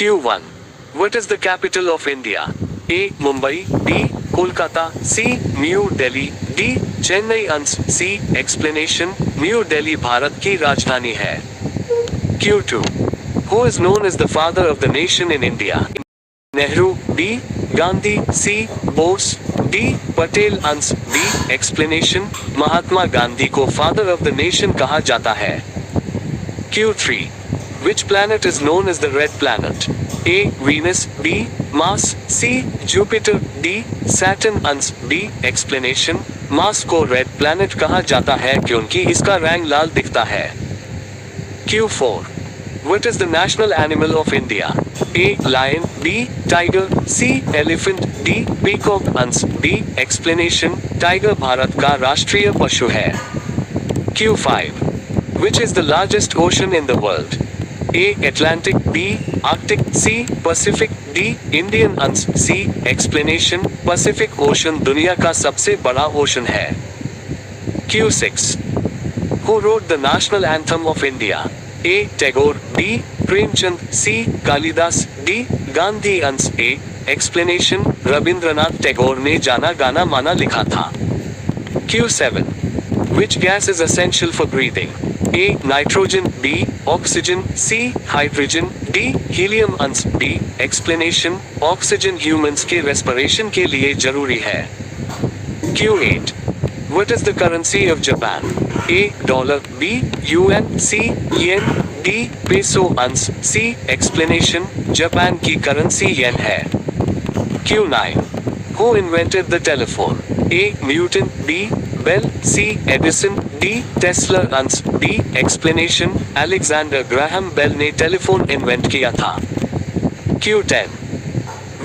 Q1. What is the capital of India? A. Mumbai. B. Kolkata. C. New Delhi. D. Chennai. Answer C. Explanation. New Delhi Bharat की राजधानी है. Q2. Who is known as the father of the nation in India? Nehru. B. Gandhi. C. Bose. D. Patel. Answer D. Explanation. Mahatma Gandhi को father of the nation कहा जाता है. Q3. Which planet is known as the red planet? A. Venus. B. Mars. C. Jupiter. D. Saturn. Answer B. Explanation. Mars को red planet कहा जाता है क्योंकि इसका रंग लाल दिखता है. Q4. What is the national animal of India? A. Lion. B. Tiger. C. Elephant. D. Peacock. Answer B. Explanation. Tiger Bharat का राष्ट्रीय पशु है. Q5. Which is the largest ocean in the world? A. Atlantic. B. Arctic. C. Pacific. D. Indian. Answer C. Explanation. Pacific Ocean दुनिया का सबसे बड़ा ocean है. Q6. Who wrote the national anthem of India? A. Tagore. B. Premchand. C. Kalidas. D. Gandhi. Answer A. Explanation. Rabindranath Tagore ने जाना गाना माना लिखा था. Q7. Which gas is essential for breathing? A. Nitrogen. B. Oxygen. C. Hydrogen. D. Helium. Answer B. Explanation. Oxygen humans के respiration के लिए जरूरी है. Q8. What is the currency of Japan? A. Dollar. B. Yuan. C. Yen. D. Peso. Answer C. Explanation. Japan की currency yen है. Q9. Who invented the telephone? A. Newton. B. Bell. C. Edison. D. Tesla. Answer B. Explanation. Alexander Graham Bell ने telephone invent किया था. Q10.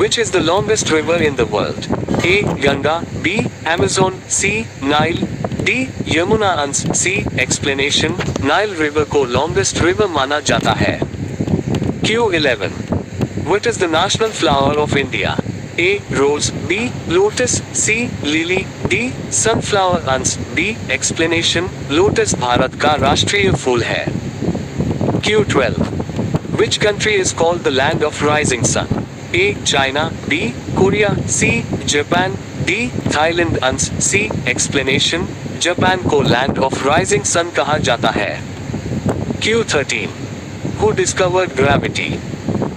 Which is the longest river in the world? A. Ganga. B. Amazon. C. Nile. D. Yamuna. Answer C. Explanation. Nile river को longest river माना जाता है. Q11. What is the national flower of India? A. Rose. B. Lotus. C. Lily. D. Sunflower. Answer B. Explanation. Lotus Bharat का राष्ट्रीय फूल है. Q12. Which country is called the land of rising sun? A. China. B. Korea. C. Japan. D. Thailand. Answer C. Explanation. Japan को land of rising sun कहा जाता है. Q13. Who discovered gravity?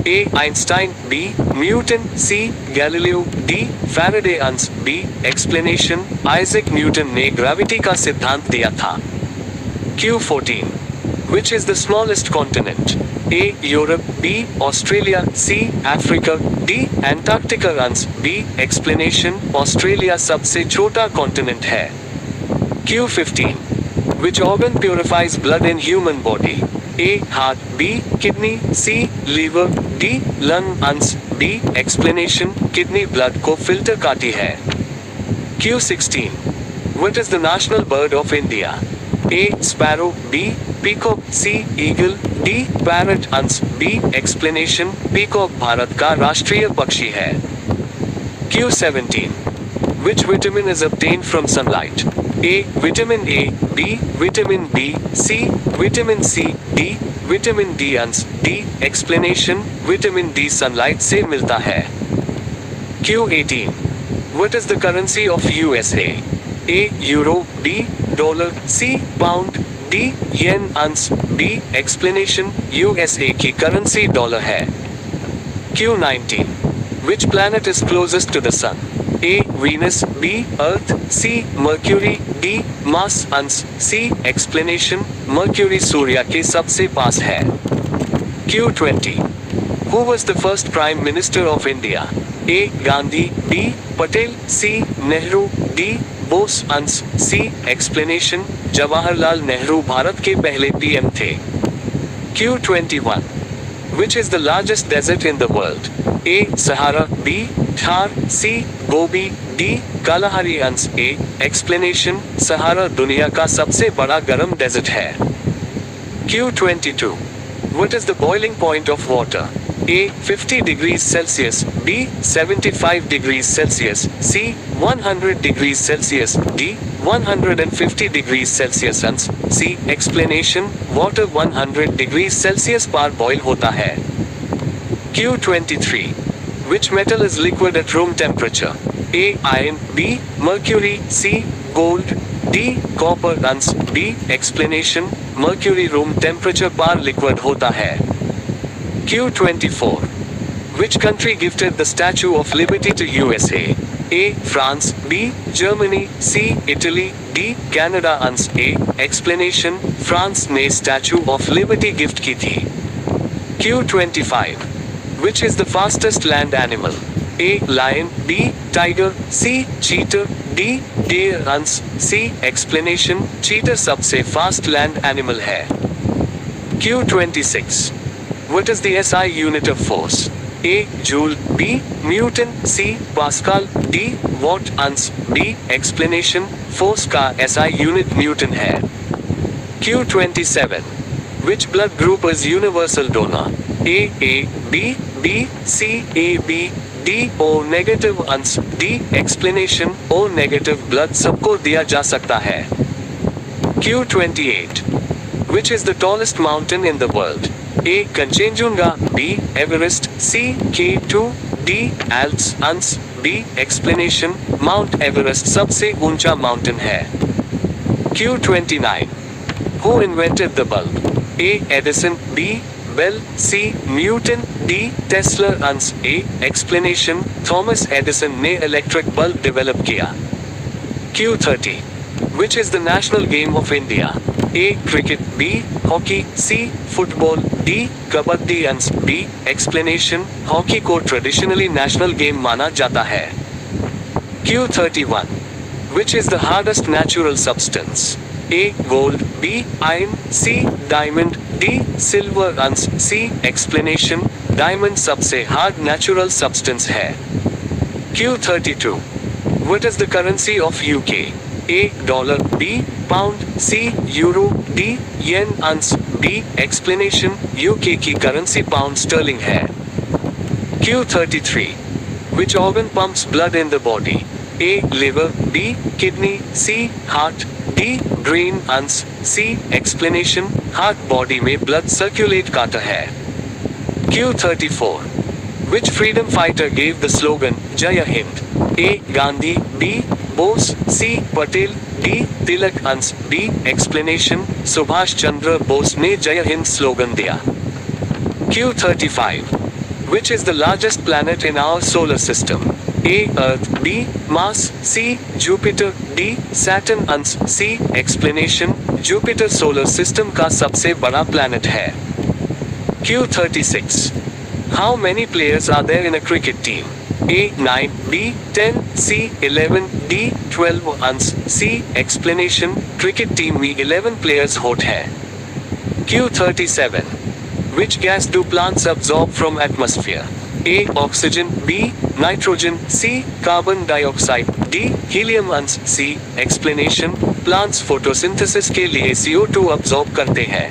A. Einstein. B. Newton. C. Galileo. D. Faraday. Answer B. Explanation. Isaac Newton ने gravity का सिद्धांत दिया था. Q14. Which is the smallest continent? A. Europe. B. Australia. C. Africa. D. Antarctica. Answer B. Explanation. Australia सबसे छोटा continent है. Q15. Which organ purifies blood in human body? A. Heart. B. Kidney. C. Liver. D. Lung. Answer B. Explanation. Kidney blood को filter करती है. Q16. What is the national bird of India? A. Sparrow. B. Peacock. C. Eagle. D. Parrot. Answer B. Explanation. Peacock Bharat का राष्ट्रीय पक्षी है. Q17. Which vitamin is obtained from sunlight? A. Vitamin A. B. Vitamin B. C. Vitamin C. D. Vitamin D. Answer D. Explanation. Vitamin D sunlight से मिलता है. Q18. What is the currency of USA? A. Euro. B. Dollar. C. Pound. D. Yen. Answer B. Explanation. USA की currency dollar है. Q19. Which planet is closest to the sun? A. Venus. B. Earth. C. Mercury. D. Mars. Answer C. Explanation. Mercury सूर्य के सबसे पास है. Q20. Who was the first Prime Minister of India? A. Gandhi. B. Patel. C. Nehru. D. Bose. Answer C. Explanation. Jawaharlal Nehru Bharat के पहले PM थे. Q21. Which is the largest desert in the world? A. Sahara. B. Thar. C. Gobi. D. Kalahari. Answer A. Explanation. Sahara दुनिया का सबसे बड़ा गर्म desert है. Q22. What is the boiling point of water? A. 50 degrees Celsius. B. 75 degrees Celsius. C. 100 degrees Celsius. D. 150 degrees Celsius. Answer C. Explanation. Water 100 degrees Celsius पर boil होता है. Q23. Which metal is liquid at room temperature? A. Iron. B. Mercury. C. Gold. D. Copper. Answer B. Explanation. Mercury room temperature पर liquid होता है. Q24. Which country gifted the Statue of Liberty to USA? A. France. B. Germany. C. Italy. D. Canada. Answer A. Explanation. France ने Statue of Liberty gift की थी. Q25. Which is the fastest land animal? A. Lion. B. Tiger. C. Cheetah. D. Deer. Answer C. Explanation. Cheetah सबसे fast land animal है. Q26. What is the SI unit of force? A. Joule. B. Newton. C. Pascal. D. Watt. Answer B. Explanation. Force का SI unit Newton है. Q27. Which blood group is universal donor? A. B. B. C. AB. D. O negative. Answer D. Explanation. O negative blood सबको दिया जा सकता है. Q28. Which is the tallest mountain in the world? A. Kanchenjunga. B. Everest. C. K2. D. Alps. Answer B. Explanation. Mount Everest सबसे ऊंचा mountain है. Q29. Who invented the bulb? A. Edison. B. Bell. C. Newton. D. Tesla. Answer A. Explanation. Thomas Edison ने electric bulb develop किया. Q30. Which is the national game of India? A. Cricket. B. Hockey. C. Football. D. Kabaddi. Answer B. Explanation. Hockey को traditionally national game माना जाता है. Q31. Which is the hardest natural substance? A. Gold. B. Iron. C. Diamond. D. Silver. Answer C. Explanation. Diamond सबसे hard natural substance है. Q32. What is the currency of UK? A. Dollar. B. Pound. C. Euro. D. Yen. Answer B. Explanation. UK की currency pound sterling है. Q33. Which organ pumps blood in the body? A. Liver. B. Kidney. C. Heart. D. Brain. Answer C. Explanation. Heart body में blood circulate करता है. Q34. Which freedom fighter gave the slogan Jai Hind? A. Gandhi. B. Bose. C. Patel. D. Tilak. Answer B. Explanation. Subhash Chandra Bose ने Jai Hind slogan दिया. Q35. Which is the largest planet in our solar system? A. Earth. B. Mars. C. Jupiter. D. Saturn. Answer C. Explanation. Jupiter solar system का सबसे बड़ा planet है. Q36. How many players are there in a cricket team? A. 9. B. 10. C. 11. D. 12. Answer C. Explanation. Cricket team में 11 players होते हैं. Q37. Which gas do plants absorb from atmosphere? A. Oxygen. B. Nitrogen. C. Carbon dioxide. D. Helium. Answer C. Explanation. Plants photosynthesis के लिए CO2 absorb करते हैं.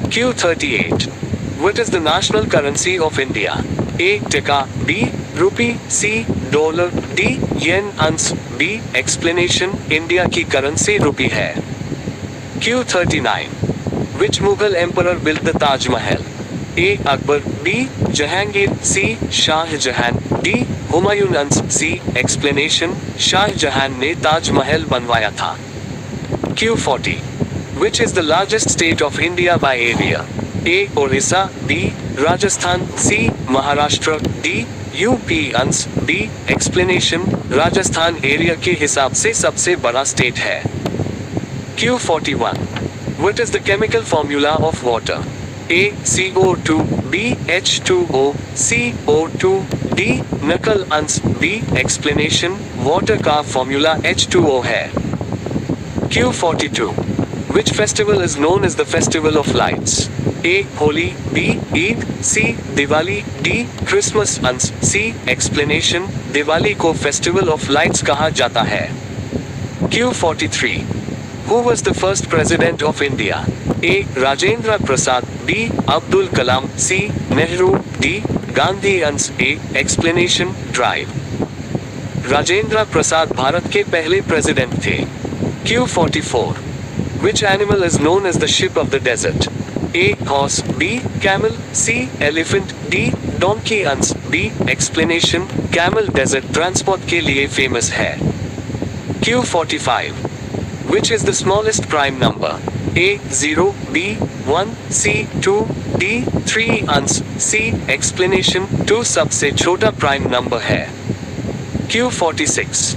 Q38. What is the national currency of India? A. Taka. B. Rupee. C. Dollar. D. Yen. Answer B. Explanation. India की currency rupee है. Q39. Which Mughal emperor built the Taj Mahal? A. Akbar. B. Jahangir. C. Shah Jahan. D. Humayun. Answer C. Explanation. Shah Jahan ने ताज महल बनवाया था. Q40. Which is the largest state of India by area? A. Orissa. B. Rajasthan. C. Maharashtra. D. UP. Answer B. Explanation. Rajasthan area के हिसाब से सबसे बड़ा state है. Q41. What is the chemical formula of water? A. CO2. B. H2O. C. O2. D. Knuckle. Answer B. Explanation. Water का formula H2O है. Q42. Which festival is known as the Festival of Lights? A. Holi. B. Eid. C. Diwali. D. Christmas. Answer C. Explanation. Diwali को Festival of Lights कहा जाता है. Q43. Who was the first president of India? A. Rajendra Prasad. B. Abdul Kalam. C. Nehru. D. Gandhi. Answer A. Explanation. Drive. Rajendra Prasad Bharat के पहले president थे. Q44. Which animal is known as the ship of the desert? A. Horse, B. Camel, C. Elephant, D. Donkey ans, B. Explanation, camel desert transport के लिए famous है. Q45. Which is the smallest prime number? A. 0, B. 1, C. 2, D. 3 ans, C. Explanation, 2 सबसे छोटा prime number है. Q46.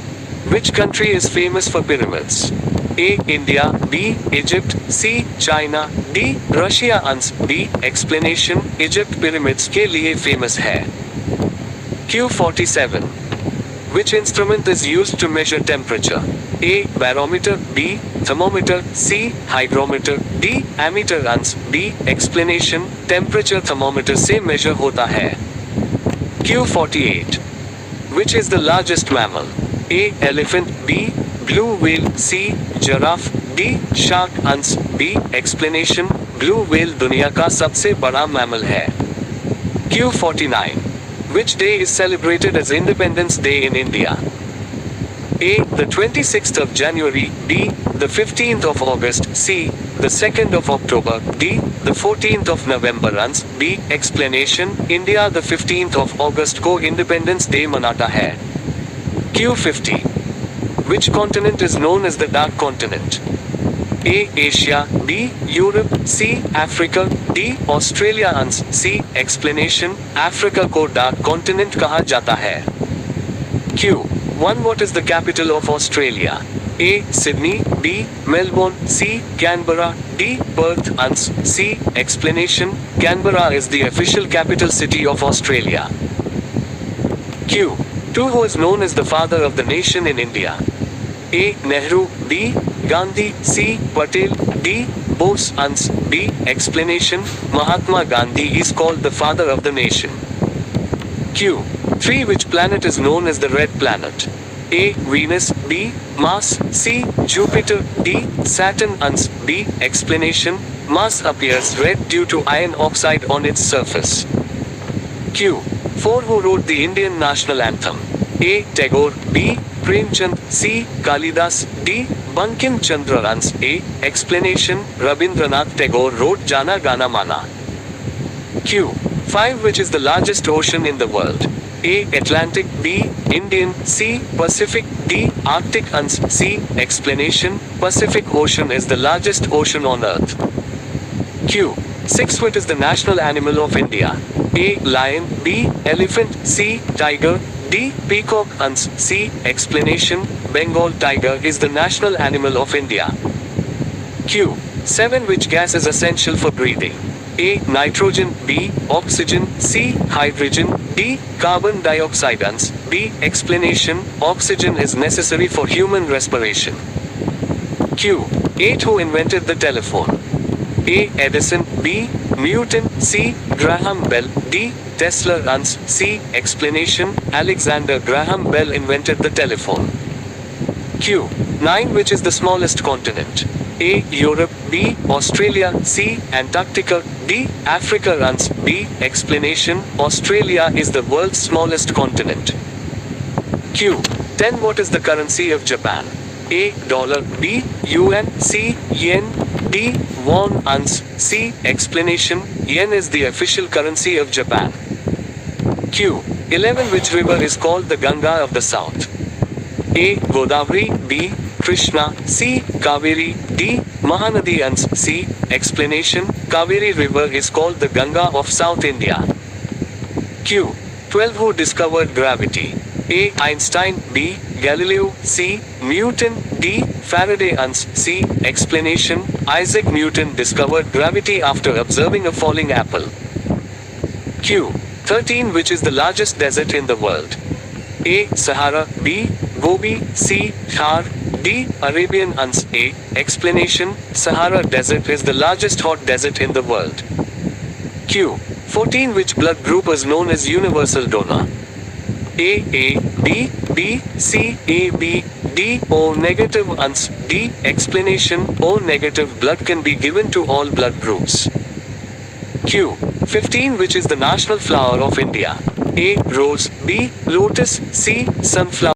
Which country is famous for pyramids? A. India, B. Egypt, C. China, D. Russia ans, B. Explanation, Egypt pyramids के लिए famous है. Q47. Which instrument is used to measure temperature? A. Barometer, B. Thermometer, C. Hygrometer, D. Ammeter ans, B. Explanation, temperature thermometer से measure होता है. Q48. Which is the largest mammal? A. Elephant, B. Blue whale, C. Giraffe, D. Shark ans, B. Explanation, blue whale दुनिया का सबसे बड़ा mammal है. Q49. Which day is celebrated as Independence Day in India? A. The 26th of January, B. The 15th of August, C. The 2nd of October, D. The 14th of November ans, B. Explanation, India the 15th of August को Independence Day मनाता है. Q50. Which continent is known as the Dark Continent? A. Asia, B. Europe, C. Africa, D. Australia ans, C. Explanation, Africa को Dark Continent कहा जाता है. Q1. What is the capital of Australia? A. Sydney, B. Melbourne, C. Canberra, D. Perth ans, C. Explanation, Canberra is the official capital city of Australia. Q2. Who is known as the father of the nation in India? A. Nehru, B. Gandhi, C. Patel, D. Bose ans, B. Explanation, Mahatma Gandhi is called the father of the nation. Q3. Which planet is known as the red planet? A. Venus, B. Mars, C. Jupiter, D. Saturn ans, B. Explanation, Mars appears red due to iron oxide on its surface. Q4. Who wrote the Indian national anthem? A. Tagore, B. Premchand, C. Kalidas, D. Bankim Chandra ans, A. Explanation, Rabindranath Tagore wrote Jana Gana Mana. Q5. Which is the largest ocean in the world? A. Atlantic, B. Indian, C. Pacific, D. Arctic ans, C. Explanation, Pacific Ocean is the largest ocean on earth. Q6. What is the national animal of India? A. Lion, B. Elephant, C. Tiger, D. Peacock ans, C. Explanation, Bengal tiger is the national animal of India. Q7. Which gas is essential for breathing? A. Nitrogen, B. Oxygen, C. Hydrogen, D. Carbon dioxide ans, B. Explanation, oxygen is necessary for human respiration. Q8. Who invented the telephone? A. Edison, B. Newton, C. Graham Bell, D. Tesla ans, C. Explanation, Alexander Graham Bell invented the telephone. Q9. Which is the smallest continent? A. Europe, B. Australia, C. Antarctica, D. Africa ans, B. Explanation, Australia is the world's smallest continent. Q10. What is the currency of Japan? A. Dollar, B. Yuan, C. Yen, D. Won ans, C. Explanation, yen is the official currency of Japan. Q11. Which river is called the Ganga of the South? A. Godavari, B. Krishna, C. Kaveri, D. Mahanadi ans, C. Explanation, Kaveri river is called the Ganga of South India. Q12. Who discovered gravity? A. Einstein, B. Galileo, C. Newton, D. Faraday ans, C. Explanation, Isaac Newton discovered gravity after observing a falling apple. Q13. Which is the largest desert in the world? A. Sahara, B. Gobi, C. Thar, D. Arabian ans, A. Explanation, Sahara desert is the largest hot desert in the world. Q14. Which blood group is known as universal donor? A, B, B, C, AB, D, O negative ans, D. Explanation, O negative blood can be given to all blood groups. Q15. Which is the national flower of India? A. Rose, B. Lotus, C. Sunflower.